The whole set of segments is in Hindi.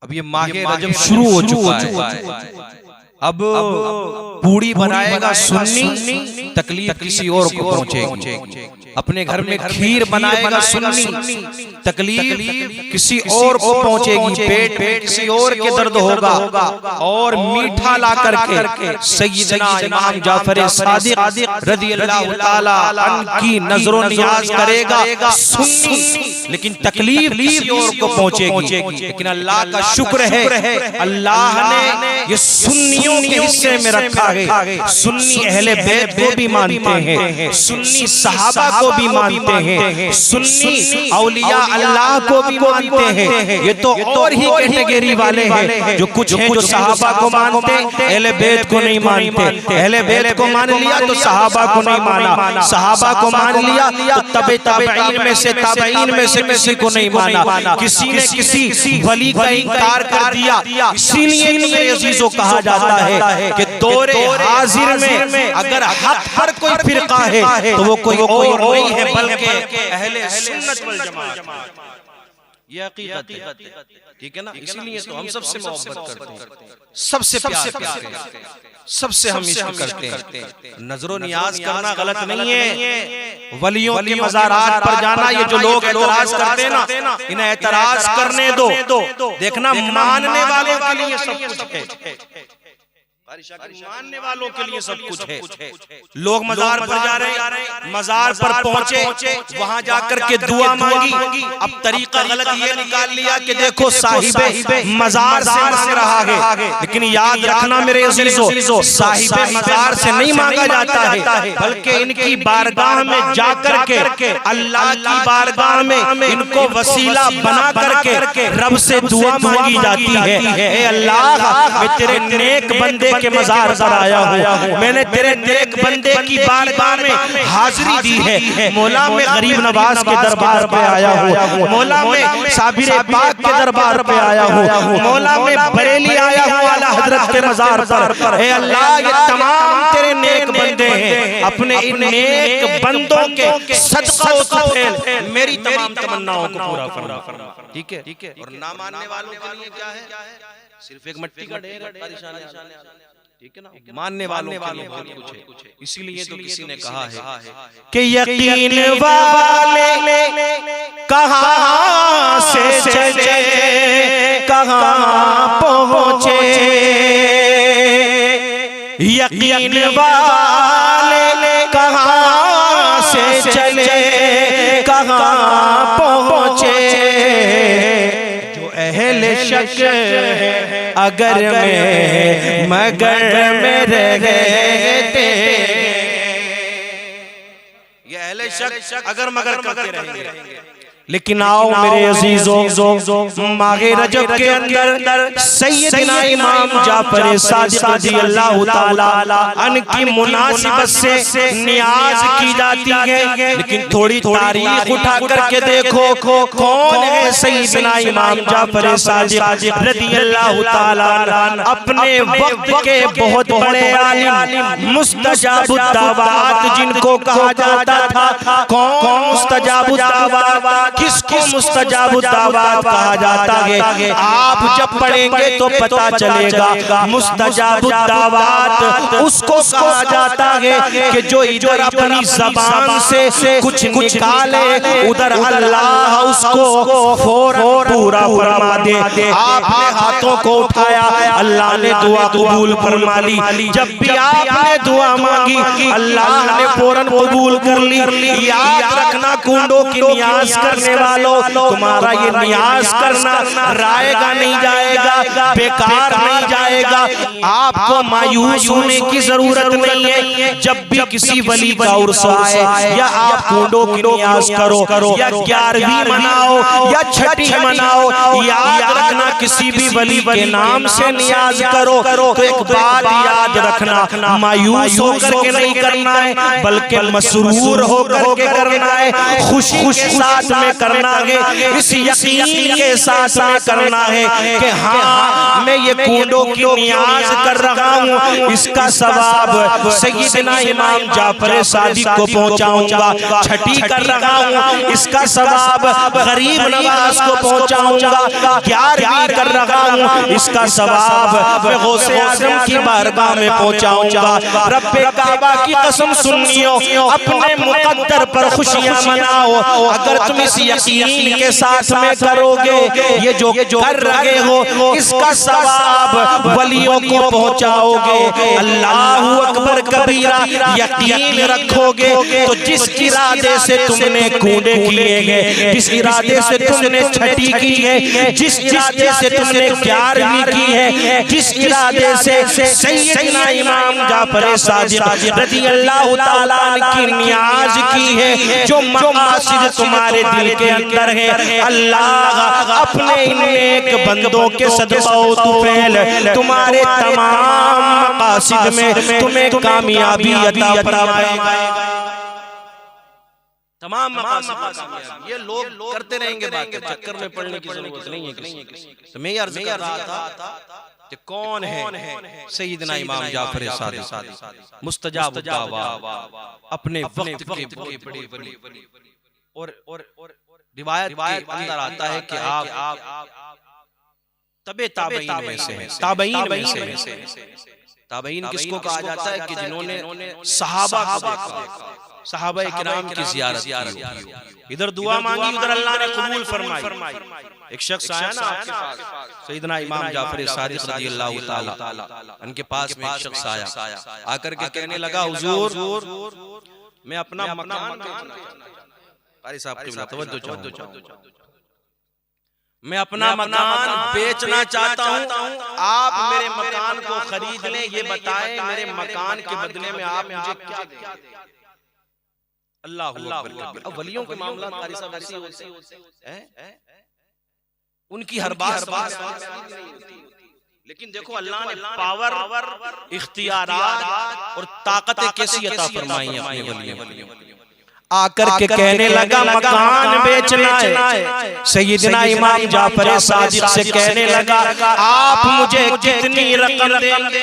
अब ये माहे रजब शुरू हो चुका है। अब पूड़ी बनाएगा सुन्नी, तकलीफ किसी और को पहुंचेगी। अपने घर में खीर बनाएगा सुन्नी, तकलीफ किसी और को पहुंचेगी। पेट में किसी और के दर्द होगा। और मीठा ला करके सैयदना इमाम जाफर सादिक रज़ियल्लाहु ताला अन्हु की नजरों नियाज करेगा सुन्नी, लेकिन तकलीफ किसी और को पहुंचेगी। लेकिन अल्लाह का शुक्र है, अल्लाह ने ये सुन्नियों के हिस्से में रखा है। सुन्नी अहले बैत को भी मानते हैं, सुन्नी सहाबा को भी मानते हैं, सुन्नी औलिया अल्लाह को भी मानते हैं। ये तो और ही कैटेगरी वाले हैं जो कुछ हैं जो सहाबा को मानते हैं, अहले बैत को नहीं मानते। अहले बैत को मान लिया तो सहाबा को नहीं माना, सहाबा को मान लिया तो तबे ताबईन में से किसी को नहीं माना। किसी ने किसी वली का इनकार कर दिया। इसीलिए मेरे अजीजों कहा जाता है कि दौरे हाजिर में अगर हक पर कोई फिरका है तो वो कोई और नहीं है बल्कि अहले सुन्नत वल जमात। ये हकीकत है, ठीक है ना। इसलिए तो हम सबसे मोहब्बत करते हैं, सबसे प्यार करते हैं, सबसे हम इश्क करते हैं। नजरों नियाज करना गलत नहीं है। वलियों के मज़ारात पर जाना, ये जो लोग एतराज करते हैं ना, इन्हें एतराज करने दो। देखना मानने वालों के लिए सब कुछ है, मानने वालों के लिए सब कुछ है। लोग मजार पर जा रहे हैं, मजार पर पहुंचे, वहां जाकर के दुआ मांगी। अब तरीका गलत ये निकाल लिया कि देखो साहिबे मजार से मांग रहा है। लेकिन याद रखना मेरे अजीजों, साहिबे मजार से नहीं मांगा जाता है, बल्कि इनकी बारगाह में जाकर के, अल्लाह की बारगाह में इनको वसीला बना करके रब से दुआ मांगी जाती है। ए अल्लाह, मैं तेरे नेक बंदे के मजार पर आया हूँ, मैंने तेरे नेक बंदे की बारगाह में हाजिरी दी है। मौला में गरीब नवाज के दरबार पे आया हूँ, मौला में साबिर पाक के दरबार पे आया हूँ, मौला में बरेली आया हूँ आला हजरत के मजार पर। ए अल्लाह, ये तमाम तेरे नेक बंदे हैं, अपने इन नेक बंदों के सदका तो फैल मेरी तमाम तमन्नाओं को पूरा फरमा। ठीक है। और ना मानने वालों के लिए क्या है? सिर्फ एक मिट्टी का ढेर, ठीक है ना। मानने वालों के लिए बहुत कुछ है। इसीलिए तो किसी ने कहा है कि यकीन वाले कहां से चले कहां पहुंचे, यकीन वाले कहां से चले कहां पहुंचे। जो अहले शक है अगर में मगर में रहते, ये अहले शक अगर मगर करते रहेंगे। लेकिन आओ मेरे अजीजों, माहे रजब के अंदर सैयदना इमाम जाफर सादिक रज़ियल्लाहु ताला अन्हु की मुनासिबत से नियाज की जाती है। लेकिन थोड़ी तारीख उठा करके देखो, कौन है सैयदना इमाम जाफर सादिक रज़ियल्लाहु ताला अन्हु? अपने वक्त के बहुत बड़े आलिम, मुस्तजाबुद दावात जिनको कहा जाता था। कौन मुस्तजाबुद दावात? किसको मुस्तजाबुद दावात कहा जाता है? आप जब पढ़ेंगे तो पता चलेगा। मुस्तजाबुद दावात उसको कहा जाता है कि जो इधर अपनी ज़बान से कुछ निकाले, उधर अल्लाह उसको फौरन पूरा फरमा दे। आपने हाथों को उठाया, अल्लाह ने दुआ कबूल फरमा ली। जब भी आपने दुआ मांगी, अल्लाह ने फौरन कबूल कर ली। याद रखना, कुंडों की नियाज करने वालों, तुम्हारा ये नियाज करना रायगा नहीं जाएगा, बेकार नहीं जाएगा। आपको मायूस होने की जरूरत नहीं है। जब भी किसी वली का उर्स आए, या आप कुंडों की नियाज करो, या 11वीं मनाओ या छठी मनाओ, याद रखना किसी भी वली के नाम से नियाज करो तो एक बात याद रखना, मायूस होकर के नहीं करना है, बल्कि मसरूर होकर के करना है। खुशी के साथ में करना है, इस यकीन के साथ में करना है कि हाँ मैं ये कूडों की नियाज कर रहा हूँ, इसका सवाब सैयदना इमाम जाफर सादिक को पहुँचाऊंगा। छठी कर रहा हूँ, इसका सवाब गरीब नवाज को पहुँचाऊंगा। 11वीं कर रहा हूँ, इसका सवाब मैं गौसे आज़म की बारगाह में पहुँचाऊंगा। रब्बे काबा की कसम सुनियो, अपने मुकद्दर पर खुशियां मनाओ। अगर तुम इस यकीन के साथ में करोगे, ये जो कर रहे हो इसका सवाब वलियों को पहुंचाओगे। अल्लाहु अकबर कबीरा यकीन रखोगे तो जिस इरादे से तुमने कूड़े किए हैं, जिस इरादे से तुमने छठी की है, जिस इरादे से तुमने 11वीं की है, जिस इरादे से सैयदना इमाम जाफर सादिक रज़ी अल्लाह ताला की नियाज की है, जो मकासद तुम्हारे दिल के अंदर है, अल्लाह अपने इन नेक बंदों के सदक़ा व तुफ़ैल तुम्हारे तमाम मकासद में तुम्हें कामयाबी अता फरमाएगा। तमाम मकासद ये लोग करते रहेंगे, बातें चक्कर में पड़ने की जरूरत नहीं है। तो मैं अर्ज़ कर रहा था कि कौन है सैयदना इमाम जाफर सादिक, मुस्तजाब दावा, अपने वक्त के बड़े वली। और रिवायत के अंदर आता है कि आप तबे ताबईन में से हैं, ताबईन में से हैं। ताबईन किसको कहा जाता है कि जिन्होंने सहाबा को देखा, सहाबा किराम की ज़ियारत की, इधर दुआ मांगी उधर अल्लाह ने कबूल फरमाई। एक शख्स आया ना आपके पास, सैयदना इमाम जाफर सादिक रज़ी अल्लाह ताला उनके पास में एक शख्स आया, आकर के कहने लगा हुजूर मैं अपना मकान कारी साहब की तवज्जो चाहूं, मैं अपना मकान बेचना चाहता हूं, आप मेरे मकान को खरीद लें, ये बताएं मेरे मकान के बदले में आप मुझे क्या देंगे। अल्लाह अकबर। अब वलियों के मामला कारी साहब ऐसे होते हैं, उनकी हर बात लेकिन देखो अल्लाह ने पावर, इख्तियारात और ताकतें कैसी अता फरमाई है अपने वलियों। आकर के कहने लगा मकान बेचना है, सैयदना इमाम जाफर सादिक से कहने लगा आप मुझे कितनी रकम देंगे,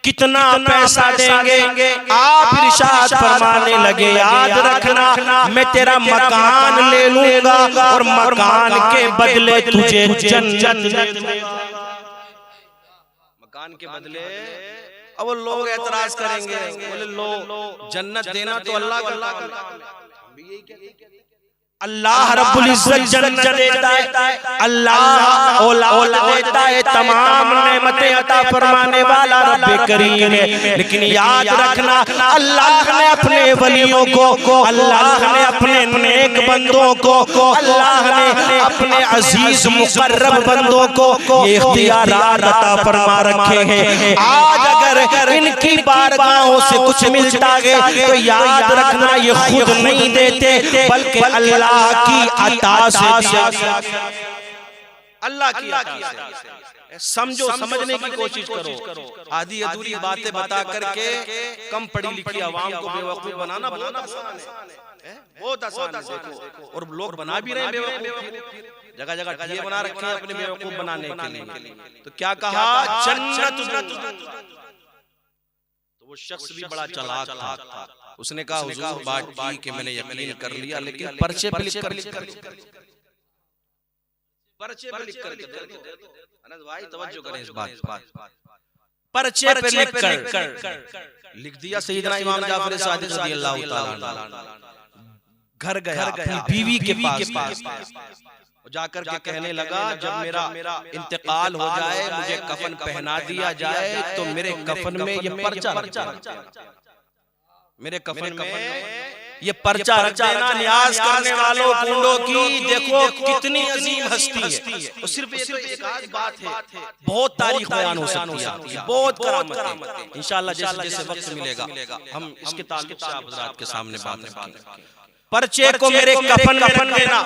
कितना पैसा देंगे। आप इरशाद फरमाने लगे याद रखना मैं तेरा मकान ले लूंगा और मकान के बदले तुझे जन्नत, मकान के बदले। अब वो लोग एतराज करेंगे, बोले लो जन्नत देना तो अल्लाह का, अल्लाह रब्बुल इज्जत जन्नत देता है, अल्लाह औलाद देता है, तमाम नेमतें अता फरमाने वाला रब्बे करीम है। लेकिन याद रखना अल्लाह ने अपने वलियों को, अल्लाह ने अपने नेक बंदों को, अल्लाह ने अपने अजीज मुकर्रब बंदों को ये इख्तियारात अता फरमा रखे हैं। आज अगर इनकी बारगाहों से कुछ मिलता है तो याद रखना ये खुद नहीं देते बल्कि अल्लाह की अता से, अल्लाह की अता से। समझो, समझने की कोशिश करो। आधी अधूरी बातें बता करके कम पढ़ी लिखी आवाम को बेवकूफ बनाना बहुत आसान है, बहुत आसान है। और लोग बना भी रहे हैं बेवकूफ, जगह जगह ढिये बना रखे हैं अपने बेवकूफ बनाने के लिए। तो क्या कहा जन्नत, तो वो शख्स भी बड़ा चालाक था, उसने कहा हुजूर बात की कि मैंने यकीन कर लिया, लेकिन पर्चे पे लिख कर पर्चे पे लिख कर अनस भाई तवज्जो करें इस बात, पर्चे पे लिख दिया सैयदना इमाम जाफर सादिक रज़ी अल्लाह ताला। घर गया अपनी बीवी के पास जाकर के कहने लगा जब मेरा इंतकाल हो जाए मुझे कफन पहना दिया जाए तो मेरे कफन में ये पर्चा, मेरे कफन में ये पर्चा रख देना। न्याज करने वालों कूडों की देखो कितनी अजीम हस्ती है। और सिर्फ एक आज बात है, बहुत तारीख बयान हो सकती है, बहुत करामत है। इंशाअल्लाह जैसे जैसे वक्त मिलेगा हम इसके ताल्लुक से आप हज़रात के सामने बात करेंगे। पर्चे को मेरे कफन में रख देना।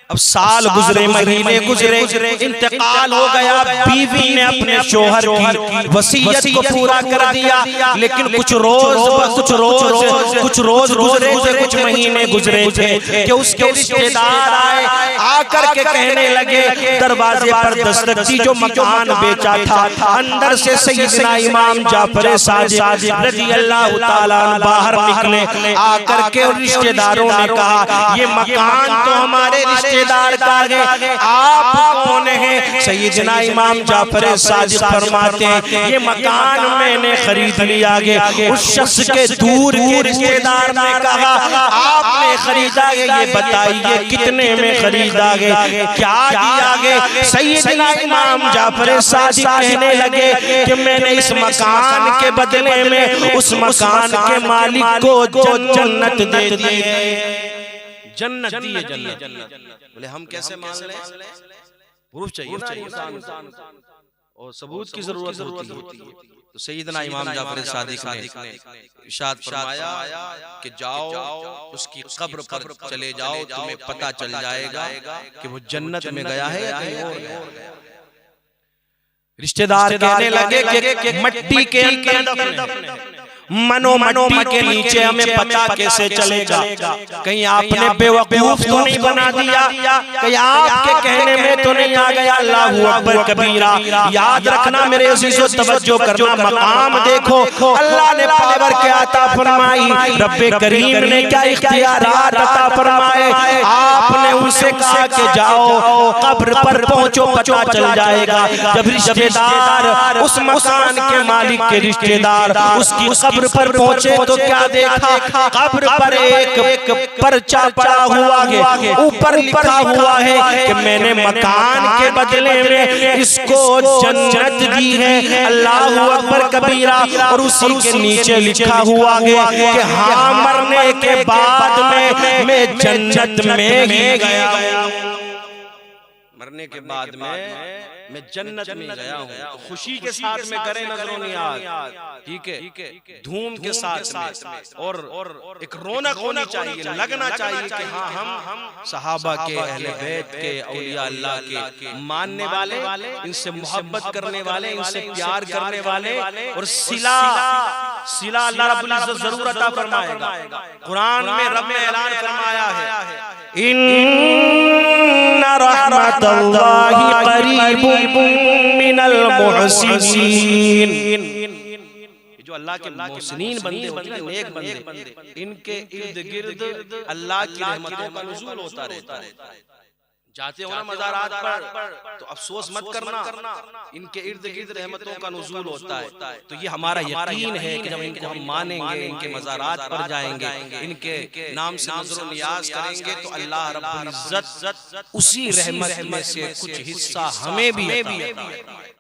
अब साल गुजरे, महीने गुजरे, इंतकाल हो गया, बीवी ने अपने शोहर की वसीयत को पूरा कर दिया, लेकिन कुछ रोज गुजरे, कुछ महीने गुजरे थे कि उसके रिश्तेदार आए, आकर के कहने लगे, दरवाजे पर दस्तक दी, जो मकान बेचा था अंदर से सैयदना इमाम जाफर सादिक रज़ियल्लाहु ताला अन्हु बाहर निकले। आकर के रिश्तेदारों ने कहा, ये मकान तो हमारे रिश्तेदार का है, आप कौन हैं? सैयदना इमाम जाफर सादिक फरमाते हैं, ये मकान मैंने खरीद लिया है। उस शख्स के दूर के रिश्तेदार ने कहा, आपने खरीदा है, ये बताइए कितने में खरीदा है, क्या दिया है? सैयदना इमाम जाफर सादिक कहने लगे कि मैंने इस मकान के बदले में उस मकान के मालिक को जन्नत दे दी है, जन्नत दी है, जन्नत। बोले हम कैसे मान लें? प्रूफ चाहिए और सबूत की जरूरत होती है। तो सैयदना इमाम जाफर सादिक ने इरशाद फरमाया कि जाओ उसकी कब्र पर चले जाओ, तुम्हें पता चल जाएगा कि वो जन्नत में गया है या कहीं और गया। रिश्तेदार कहने लगे कि मट्टी के अंदर मट्टी के नीचे हमें पता कैसे चलेगा? कहीं आपने बेवकूफ तो नहीं बना दिया? कहीं आपके कहने में तो नहीं आ गया? अल्लाहू अकबर कबीरा। याद रखना मेरे अज़ीज़ों, तवज्जो करना, मकाम देखो, अल्लाह ने पावर क्या अता फरमाई, रब्बे करीम ने क्या इख्तियारात अता फरमाए। आपने उनसे कहा कि जाओ कब्र पर पहुंचो, पता चल जाएगा। जब रिश्तेदार उस मकान के मालिक के रिश्तेदार उसकी कब्र पर पहुंचे तो क्या देखा? कब्र पर एक पर्चा पड़ा हुआ है, ऊपर लिखा हुआ है कि मैंने मकान के बदले में इसको जन्नत दी है। अल्लाहू अकबर कबीरा। और उसी के नीचे लिखा हुआ है कि हाँ, मरने के बाद में मैं जन्नत में ही गया हूं, मरने के बाद में मैं जन्नत में गया हूँ। तो खुशी के साथ में करें नजरों नियाज, ठीक है, धूम के साथ में, और एक रौनक होनी चाहिए, लगना चाहिए कि हाँ हम सहाबा के, अहले बैत के, औलिया अल्लाह के मानने वाले, इनसे मोहब्बत करने वाले, इनसे प्यार करने वाले। और सिला अल्लाह रब्बुल इज्जत जरूर अता फरमाएगा। कुरान में रब ने ऐलान फरमाया है, इन्ना रहमतल्लाहि करीबुम मिनल मुहसिनीन। जो अल्लाह के मुहसिनीन बंदे होते हैं, नेक बंदे, इनके इर्द गिर्द अल्लाह की रहमतों का नुज़ूल होता रहता है। जाते हो ना मज़ारात पर तो अफसोस मत करना, इनके इर्द गिर्द रहमतों का नुज़ूल होता है। तो ये हमारा यकीन है कि जब इनको हम मानेंगे, इनके मज़ारात पर जाएंगे, इनके नाम से नज़र नियाज करेंगे, तो अल्लाह रब्बुल इज्जत उसी रहमत में से कुछ हिस्सा हमें भी